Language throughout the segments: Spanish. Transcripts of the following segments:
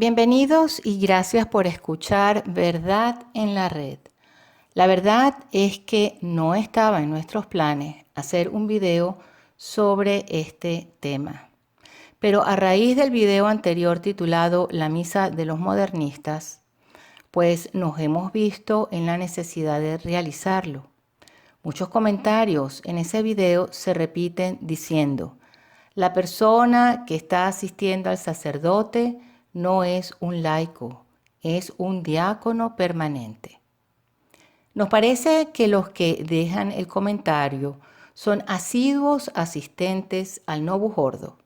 Bienvenidos y gracias por escuchar Verdad en la Red. La verdad es que no estaba en nuestros planes hacer un video sobre este tema. Pero a raíz del video anterior titulado La Misa de los Modernistas, pues nos hemos visto en la necesidad de realizarlo. Muchos comentarios en ese video se repiten diciendo: la persona que está asistiendo al sacerdote no es un laico, es un diácono permanente. Nos parece que los que dejan el comentario son asiduos asistentes al Novus Ordo,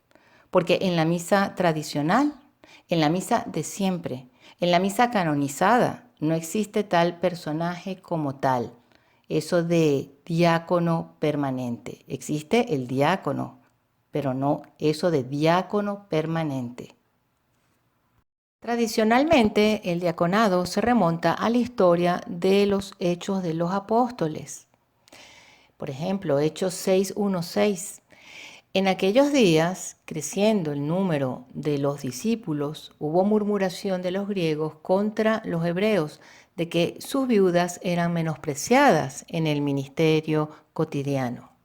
porque en la misa tradicional, en la misa de siempre, en la misa canonizada, no existe tal personaje como tal, eso de diácono permanente. Existe el diácono, pero no eso de diácono permanente. Tradicionalmente, el diaconado se remonta a la historia de los Hechos de los Apóstoles. Por ejemplo, Hechos 6:1-6. En aquellos días, creciendo el número de los discípulos, hubo murmuración de los griegos contra los hebreos, de que sus viudas eran menospreciadas en el ministerio cotidiano.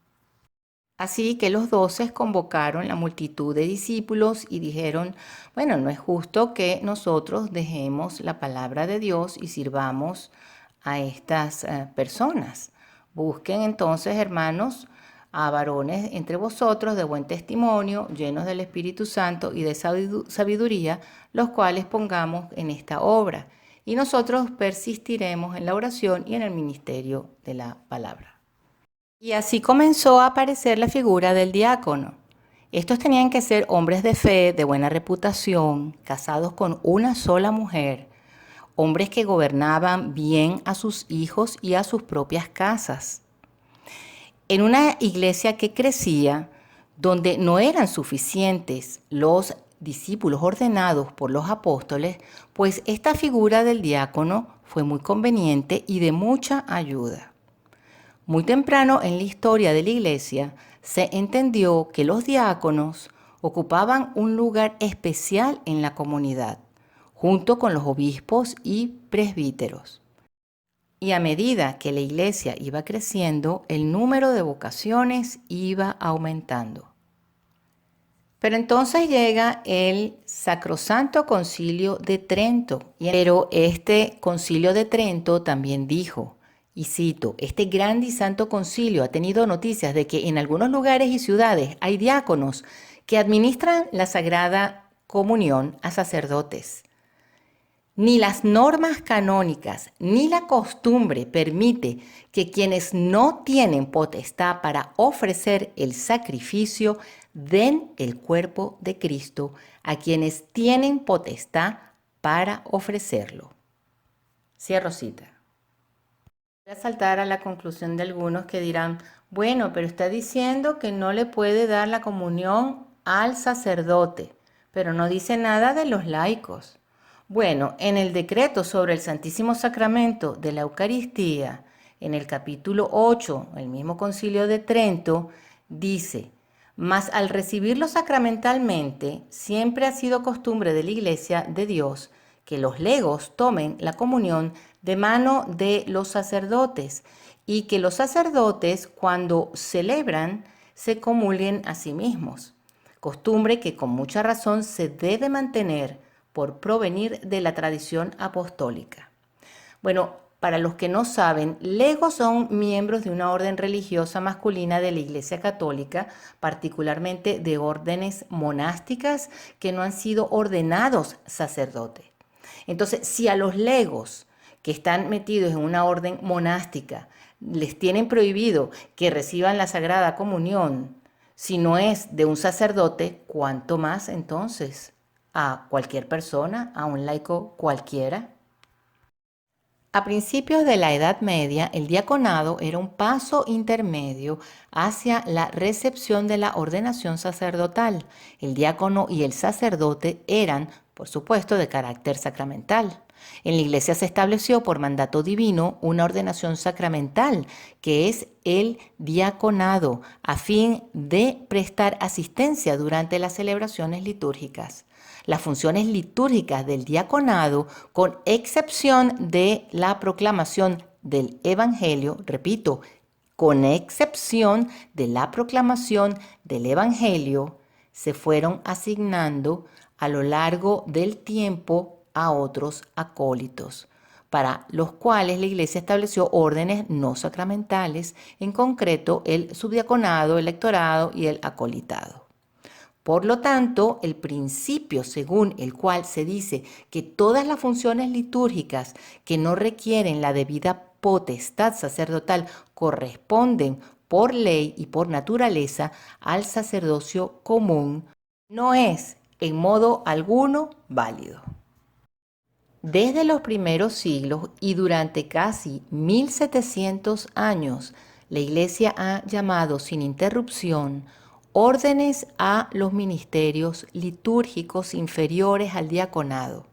Así que los 12 convocaron la multitud de discípulos y dijeron: bueno, no es justo que nosotros dejemos la palabra de Dios y sirvamos a estas personas. Busquen entonces, hermanos, a varones entre vosotros de buen testimonio, llenos del Espíritu Santo y de sabiduría, los cuales pongamos en esta obra. Y nosotros persistiremos en la oración y en el ministerio de la palabra. Y así comenzó a aparecer la figura del diácono. Estos tenían que ser hombres de fe, de buena reputación, casados con una sola mujer, hombres que gobernaban bien a sus hijos y a sus propias casas. En una iglesia que crecía, donde no eran suficientes los discípulos ordenados por los apóstoles, pues esta figura del diácono fue muy conveniente y de mucha ayuda. Muy temprano en la historia de la iglesia se entendió que los diáconos ocupaban un lugar especial en la comunidad, junto con los obispos y presbíteros. Y a medida que la iglesia iba creciendo, el número de vocaciones iba aumentando. Pero entonces llega el Sacrosanto Concilio de Trento, pero este Concilio de Trento también dijo, y cito: este grande y santo concilio ha tenido noticias de que en algunos lugares y ciudades hay diáconos que administran la Sagrada Comunión a sacerdotes. Ni las normas canónicas ni la costumbre permite que quienes no tienen potestad para ofrecer el sacrificio den el cuerpo de Cristo a quienes tienen potestad para ofrecerlo. Cierro cita. Voy a saltar a la conclusión de algunos que dirán: bueno, pero está diciendo que no le puede dar la comunión al sacerdote, pero no dice nada de los laicos. Bueno, en el decreto sobre el Santísimo Sacramento de la Eucaristía, en el capítulo 8, el mismo Concilio de Trento, dice: mas al recibirlo sacramentalmente, siempre ha sido costumbre de la Iglesia de Dios que los legos tomen la comunión de mano de los sacerdotes y que los sacerdotes, cuando celebran, se comulguen a sí mismos. Costumbre que con mucha razón se debe mantener por provenir de la tradición apostólica. Bueno, para los que no saben, legos son miembros de una orden religiosa masculina de la Iglesia Católica, particularmente de órdenes monásticas que no han sido ordenados sacerdotes. Entonces, si a los legos que están metidos en una orden monástica les tienen prohibido que reciban la Sagrada Comunión, si no es de un sacerdote, ¿cuánto más entonces a cualquier persona, a un laico cualquiera? A principios de la Edad Media, el diaconado era un paso intermedio hacia la recepción de la ordenación sacerdotal. El diácono y el sacerdote eran, por supuesto, de carácter sacramental. En la Iglesia se estableció por mandato divino una ordenación sacramental, que es el diaconado, a fin de prestar asistencia durante las celebraciones litúrgicas. las funciones litúrgicas del diaconado, con excepción de la proclamación del Evangelio, repito, con excepción de la proclamación del Evangelio, se fueron asignando a lo largo del tiempo a otros acólitos, para los cuales la Iglesia estableció órdenes no sacramentales, en concreto el subdiaconado, el lectorado y el acolitado. Por lo tanto, el principio según el cual se dice que todas las funciones litúrgicas que no requieren la debida potestad sacerdotal corresponden por ley y por naturaleza al sacerdocio común, no es en modo alguno válido. Desde los primeros siglos y durante casi 1700 años, la Iglesia ha llamado sin interrupción órdenes a los ministerios litúrgicos inferiores al diaconado,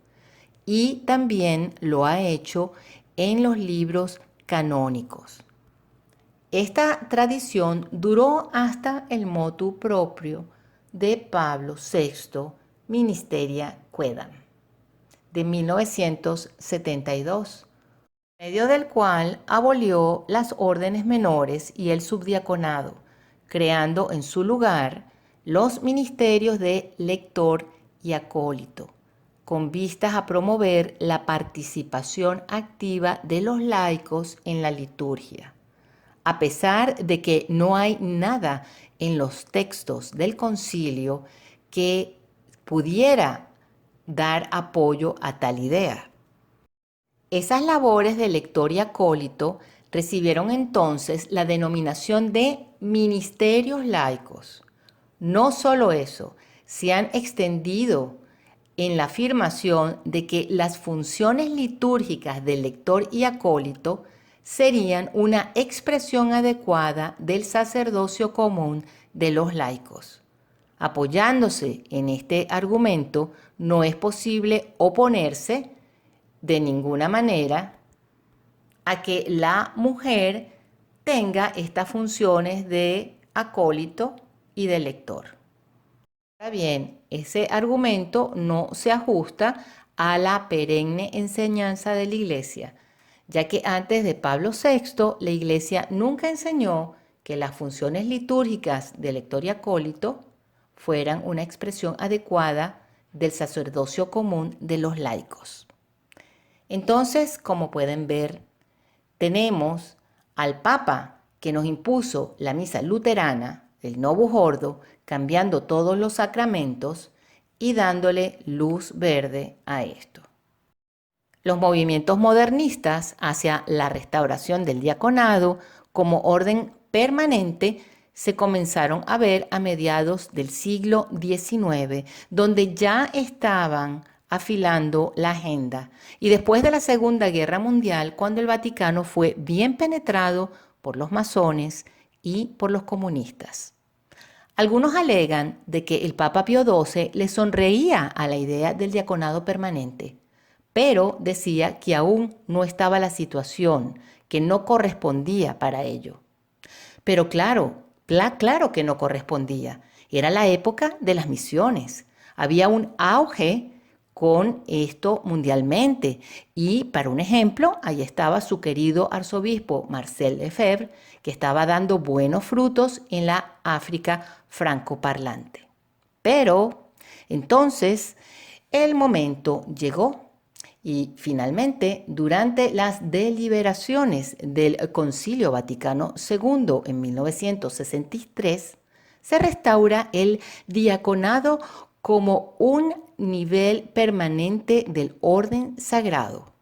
y también lo ha hecho en los libros canónicos. Esta tradición duró hasta el motu proprio de Pablo VI, Ministeria Quaedam, de 1972, medio del cual abolió las órdenes menores y el subdiaconado, creando en su lugar los ministerios de lector y acólito, con vistas a promover la participación activa de los laicos en la liturgia. A pesar de que no hay nada en los textos del concilio que pudiera dar apoyo a tal idea. Esas labores de lector y acólito recibieron entonces la denominación de ministerios laicos. No solo eso, se han extendido en la afirmación de que las funciones litúrgicas del lector y acólito serían una expresión adecuada del sacerdocio común de los laicos. Apoyándose en este argumento, no es posible oponerse de ninguna manera a que la mujer tenga estas funciones de acólito y de lector. Ahora bien, ese argumento no se ajusta a la perenne enseñanza de la Iglesia, ya que antes de Pablo VI, la Iglesia nunca enseñó que las funciones litúrgicas de lector y acólito fueran una expresión adecuada del sacerdocio común de los laicos. Entonces, como pueden ver, tenemos al Papa que nos impuso la misa luterana, el Novus Ordo, cambiando todos los sacramentos y dándole luz verde a esto. Los movimientos modernistas hacia la restauración del diaconado como orden permanente se comenzaron a ver a mediados del siglo XIX, donde ya estaban afilando la agenda, y después de la Segunda Guerra Mundial, cuando el Vaticano fue bien penetrado por los masones y por los comunistas. Algunos alegan de que el Papa Pío XII le sonreía a la idea del diaconado permanente, pero decía que aún no estaba la situación, que no correspondía para ello. Pero claro que no correspondía. Era la época de las misiones. Había un auge con esto mundialmente. Y para un ejemplo, ahí estaba su querido arzobispo Marcel Lefebvre, que estaba dando buenos frutos en la África francoparlante. Pero entonces el momento llegó. Y finalmente, durante las deliberaciones del Concilio Vaticano II en 1963, se restaura el diaconado como un nivel permanente del orden sagrado.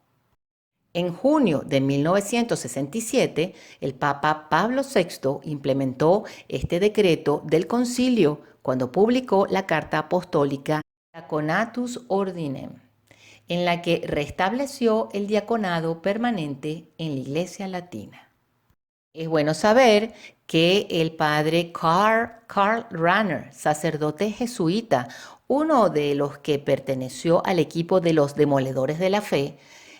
En junio de 1967, el Papa Pablo VI implementó este decreto del concilio cuando publicó la Carta Apostólica Diaconatus Ordinem, en la que restableció el diaconado permanente en la Iglesia Latina. Es bueno saber que el padre Karl Rahner, sacerdote jesuita, uno de los que perteneció al equipo de los demoledores de la fe,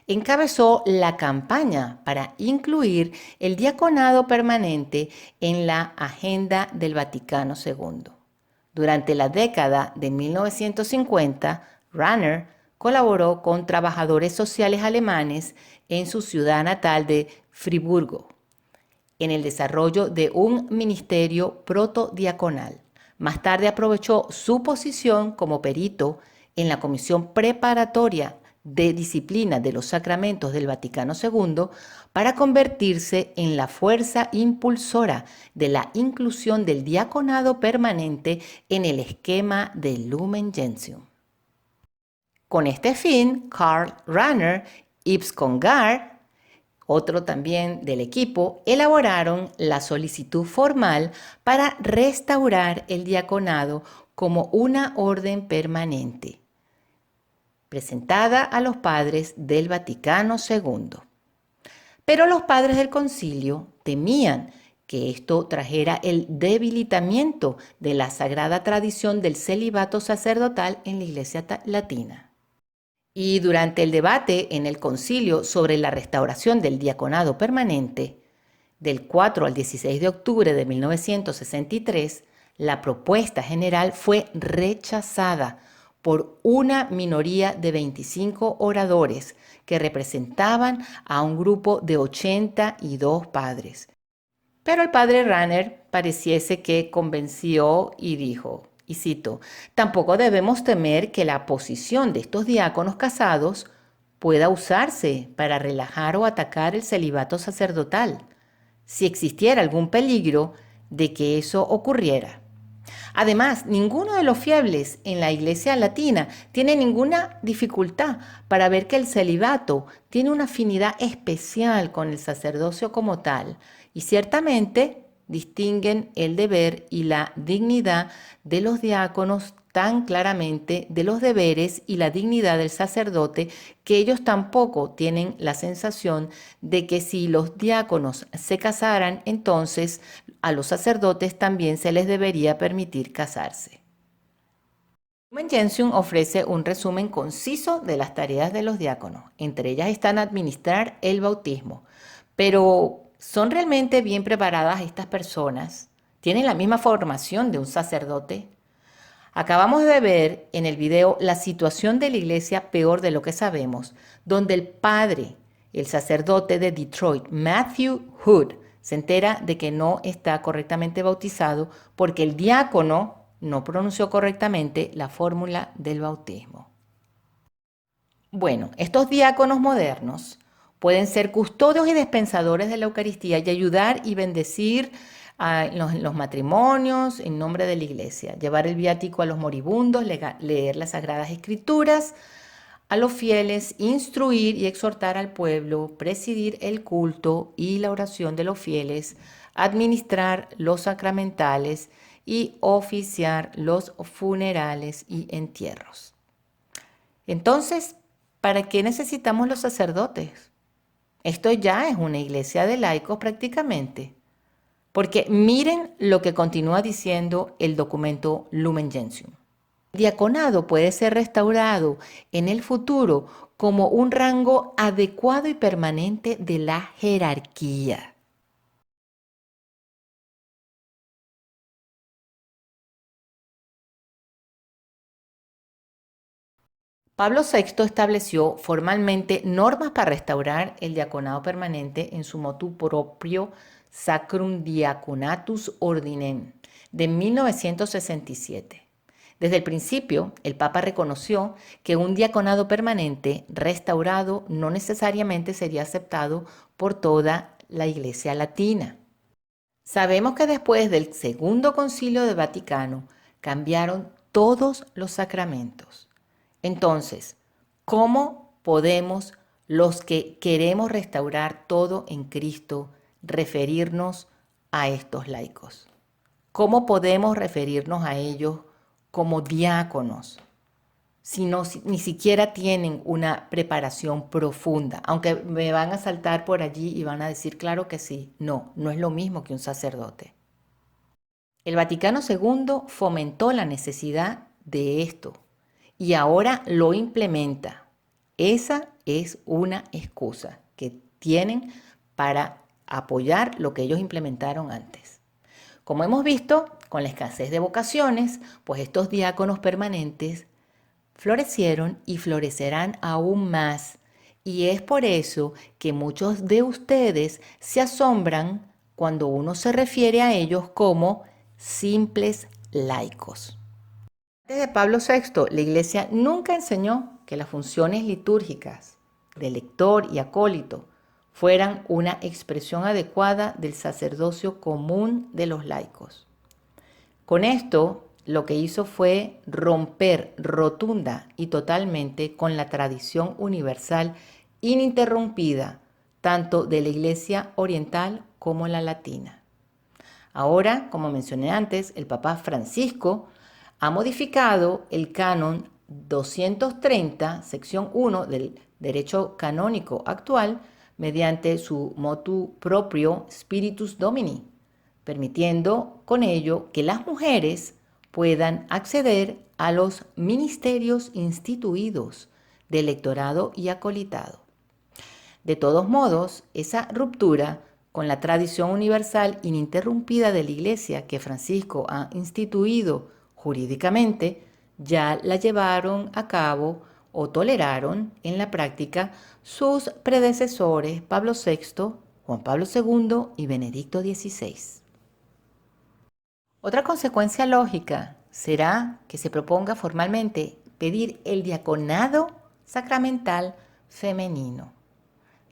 encabezó la campaña para incluir el diaconado permanente en la agenda del Vaticano II. Durante la década de 1950, Rahner colaboró con trabajadores sociales alemanes en su ciudad natal de Friburgo, en el desarrollo de un ministerio protodiaconal. Más tarde aprovechó su posición como perito en la Comisión Preparatoria de Disciplina de los Sacramentos del Vaticano II para convertirse en la fuerza impulsora de la inclusión del diaconado permanente en el esquema de Lumen Gentium. Con este fin, Karl Rahner y Yves Congar, otro también del equipo, elaboraron la solicitud formal para restaurar el diaconado como una orden permanente, presentada a los padres del Vaticano II. Pero los padres del concilio temían que esto trajera el debilitamiento de la sagrada tradición del celibato sacerdotal en la Iglesia latina. Y durante el debate en el concilio sobre la restauración del diaconado permanente, del 4 al 16 de octubre de 1963, la propuesta general fue rechazada por una minoría de 25 oradores que representaban a un grupo de 82 padres. Pero el padre Rahner pareciese que convenció y dijo, y cito, tampoco debemos temer que la posición de estos diáconos casados pueda usarse para relajar o atacar el celibato sacerdotal, si existiera algún peligro de que eso ocurriera. Además, ninguno de los fieles en la Iglesia latina tiene ninguna dificultad para ver que el celibato tiene una afinidad especial con el sacerdocio como tal y ciertamente distinguen el deber y la dignidad de los diáconos tan claramente de los deberes y la dignidad del sacerdote que ellos tampoco tienen la sensación de que si los diáconos se casaran, entonces a los sacerdotes también se les debería permitir casarse. Lumen Gentium ofrece un resumen conciso de las tareas de los diáconos. Entre ellas están administrar el bautismo. Pero ¿son realmente bien preparadas estas personas? ¿Tienen la misma formación de un sacerdote? Acabamos de ver en el video la situación de la iglesia peor de lo que sabemos, donde el padre, el sacerdote de Detroit, Matthew Hood, se entera de que no está correctamente bautizado porque el diácono no pronunció correctamente la fórmula del bautismo. Bueno, estos diáconos modernos pueden ser custodios y dispensadores de la Eucaristía y ayudar y bendecir en los matrimonios en nombre de la iglesia, llevar el viático a los moribundos, leer las Sagradas Escrituras, a los fieles, instruir y exhortar al pueblo, presidir el culto y la oración de los fieles, administrar los sacramentales y oficiar los funerales y entierros. Entonces, ¿para qué necesitamos los sacerdotes? Esto ya es una iglesia de laicos prácticamente. Porque miren lo que continúa diciendo el documento Lumen Gentium. El diaconado puede ser restaurado en el futuro como un rango adecuado y permanente de la jerarquía. Pablo VI estableció formalmente normas para restaurar el diaconado permanente en su motu proprio Sacrum Diaconatus Ordinem de 1967. Desde el principio, el Papa reconoció que un diaconado permanente restaurado no necesariamente sería aceptado por toda la Iglesia latina. Sabemos que después del Segundo Concilio de Vaticano cambiaron todos los sacramentos. Entonces, ¿cómo podemos los que queremos restaurar todo en Cristo referirnos a estos laicos? ¿Cómo podemos referirnos a ellos como diáconos si ni siquiera tienen una preparación profunda? Aunque me van a saltar por allí y van a decir, claro que sí. No, no es lo mismo que un sacerdote. El Vaticano II fomentó la necesidad de esto y ahora lo implementa. Esa es una excusa que tienen para apoyar lo que ellos implementaron antes. Como hemos visto, con la escasez de vocaciones, pues estos diáconos permanentes florecieron y florecerán aún más. Y es por eso que muchos de ustedes se asombran cuando uno se refiere a ellos como simples laicos. Antes de Pablo VI, la Iglesia nunca enseñó que las funciones litúrgicas de lector y acólito fueran una expresión adecuada del sacerdocio común de los laicos. Con esto, lo que hizo fue romper rotunda y totalmente con la tradición universal ininterrumpida, tanto de la Iglesia oriental como la latina. Ahora, como mencioné antes, el Papa Francisco ha modificado el canon 230, sección 1 del derecho canónico actual, mediante su motu proprio Spiritus Domini, permitiendo con ello que las mujeres puedan acceder a los ministerios instituidos de lectorado y acolitado. De todos modos, esa ruptura con la tradición universal ininterrumpida de la Iglesia que Francisco ha instituido jurídicamente, ya la llevaron a cabo o toleraron en la práctica sus predecesores Pablo VI, Juan Pablo II y Benedicto XVI. Otra consecuencia lógica será que se proponga formalmente pedir el diaconado sacramental femenino.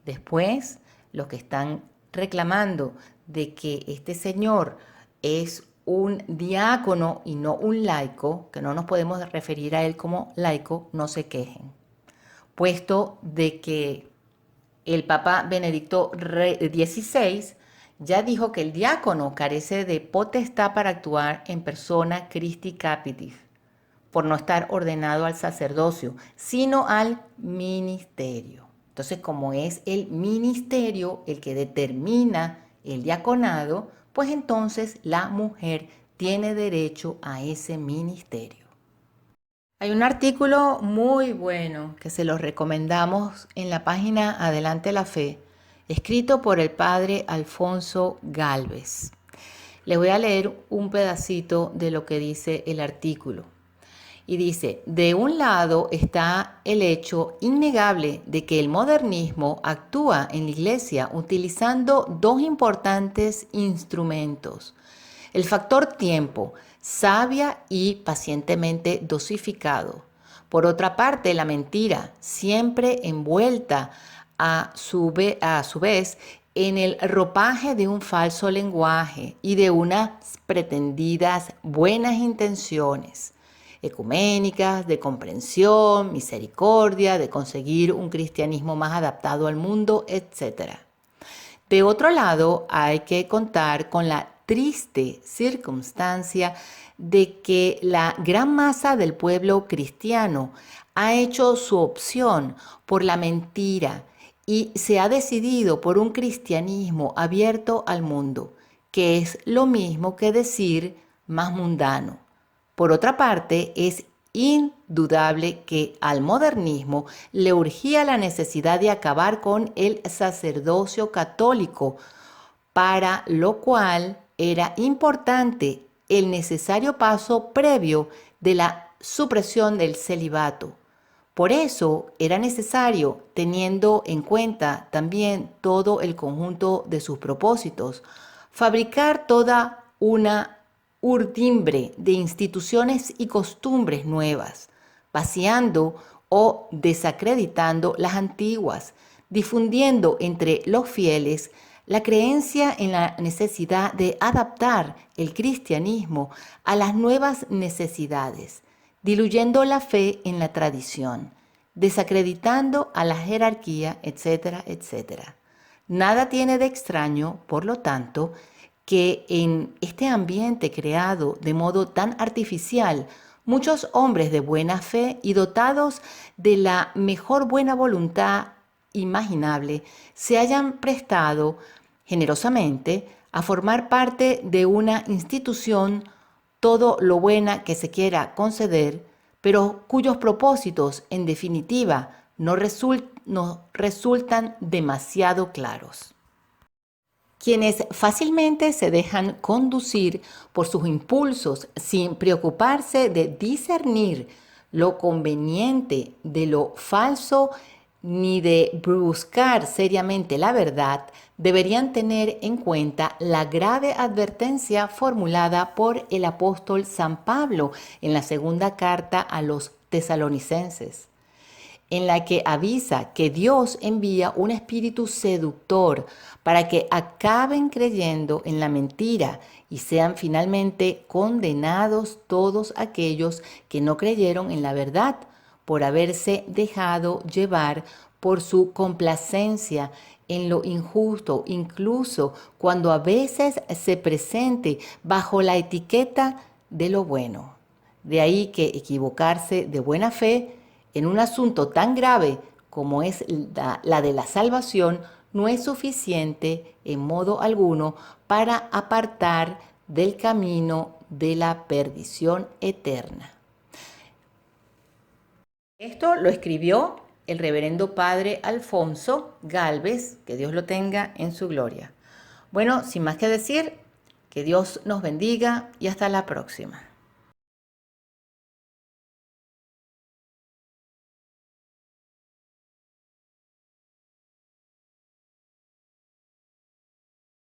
Después, los que están reclamando de que este señor es un diácono y no un laico, que no nos podemos referir a él como laico, no se quejen, puesto de que el Papa Benedicto XVI ya dijo que el diácono carece de potestad para actuar en persona Christi Capitis, por no estar ordenado al sacerdocio, sino al ministerio. Entonces, como es el ministerio el que determina el diaconado, pues entonces la mujer tiene derecho a ese ministerio. Hay un artículo muy bueno que se los recomendamos en la página Adelante la Fe, escrito por el padre Alfonso Gálvez. Les voy a leer un pedacito de lo que dice el artículo. Y dice, de un lado está el hecho innegable de que el modernismo actúa en la Iglesia utilizando dos importantes instrumentos. El factor tiempo, sabia y pacientemente dosificado. Por otra parte, la mentira, siempre envuelta a su vez en el ropaje de un falso lenguaje y de unas pretendidas buenas intenciones ecuménicas, de comprensión, misericordia, de conseguir un cristianismo más adaptado al mundo, etc. De otro lado, hay que contar con la triste circunstancia de que la gran masa del pueblo cristiano ha hecho su opción por la mentira y se ha decidido por un cristianismo abierto al mundo, que es lo mismo que decir más mundano. Por otra parte, es indudable que al modernismo le urgía la necesidad de acabar con el sacerdocio católico, para lo cual era importante el necesario paso previo de la supresión del celibato. Por eso era necesario, teniendo en cuenta también todo el conjunto de sus propósitos, fabricar toda una urdimbre de instituciones y costumbres nuevas, vaciando o desacreditando las antiguas, difundiendo entre los fieles la creencia en la necesidad de adaptar el cristianismo a las nuevas necesidades, diluyendo la fe en la tradición, desacreditando a la jerarquía, etcétera, etcétera. Nada tiene de extraño, por lo tanto, que en este ambiente creado de modo tan artificial, muchos hombres de buena fe y dotados de la mejor buena voluntad imaginable se hayan prestado generosamente a formar parte de una institución todo lo buena que se quiera conceder, pero cuyos propósitos en definitiva no resultan demasiado claros. Quienes fácilmente se dejan conducir por sus impulsos sin preocuparse de discernir lo conveniente de lo falso ni de buscar seriamente la verdad, deberían tener en cuenta la grave advertencia formulada por el apóstol San Pablo en la segunda carta a los tesalonicenses, en la que avisa que Dios envía un espíritu seductor para que acaben creyendo en la mentira y sean finalmente condenados todos aquellos que no creyeron en la verdad por haberse dejado llevar por su complacencia en lo injusto, incluso cuando a veces se presente bajo la etiqueta de lo bueno. De ahí que equivocarse de buena fe en un asunto tan grave como es la de la salvación no es suficiente en modo alguno para apartar del camino de la perdición eterna. Esto lo escribió el reverendo padre Alfonso Gálvez, que Dios lo tenga en su gloria. Bueno, sin más que decir, que Dios nos bendiga y hasta la próxima.